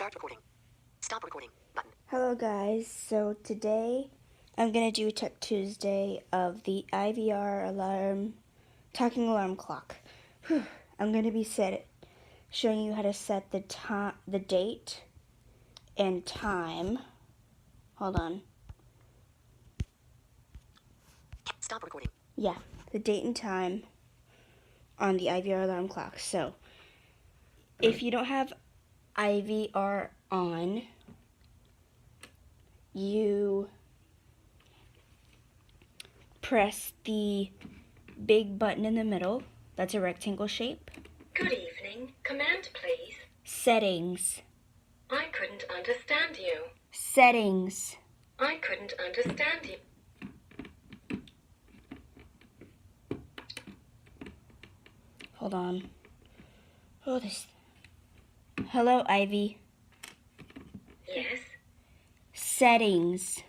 Start recording. Stop recording. Button. Hello guys, so today I'm going to do Tech Tuesday of the IVR talking alarm clock. I'm going to be showing you how to set the date and time. Hold on. Stop recording. Yeah, the date and time on the IVR alarm clock. So, if you don't have IVR on, you press the big button in the middle. That's a rectangle shape. Good evening. Command, please. Settings. I couldn't understand you. Settings. I couldn't understand you. Hold on. Oh, this. Hello, Ivy. Yes? Settings.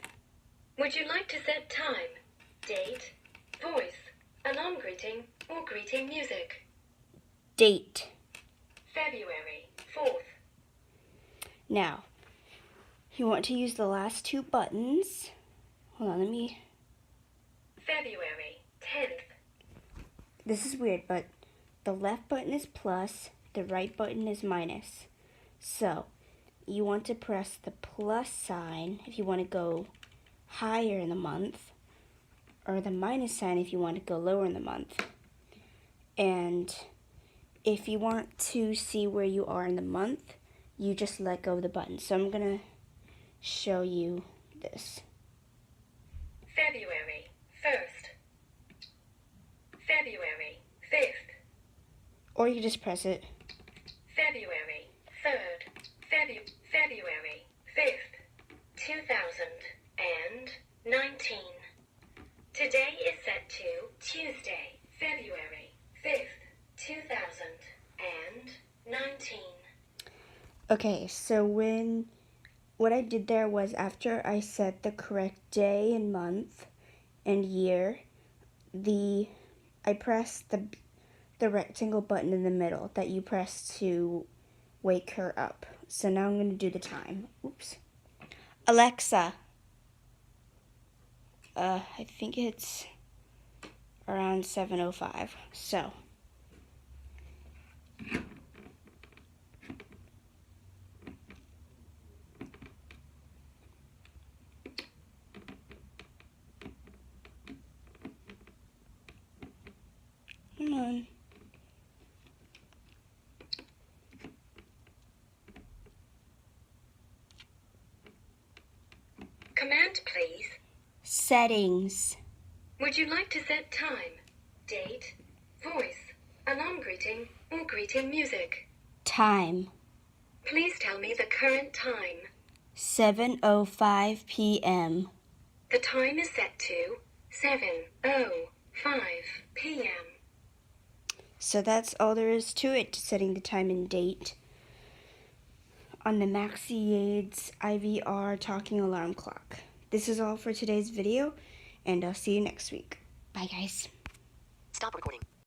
Would you like to set time, date, voice, alarm greeting, or greeting music? Date. February 4th. Now, you want to use the last two buttons. Hold on, February 10th. This is weird, but the left button is plus, the right button is minus. So, you want to press the plus sign if you want to go higher in the month, or the minus sign if you want to go lower in the month. And if you want to see where you are in the month, you just let go of the button. So I'm going to show you this. February 1st. February 5th. Or you just press it. February 3rd. February 5th, 2019. Today is set to Tuesday, February 5th, 2019. Okay, so what I did there was after I set the correct day and month and year, I pressed the rectangle button in the middle that you press to wake her up. So now I'm going to do the time. Oops. Alexa. I think it's around 7:05. So. Come on. Command, please. Settings. Would you like to set time, date, voice, alarm greeting, or greeting music? Time. Please tell me the current time. 7:05 p.m. The time is set to 7:05 p.m. So that's all there is to it, setting the time and date on the MaxiAids IVR talking alarm clock. This is all for today's video, and I'll see you next week. Bye, guys. Stop recording.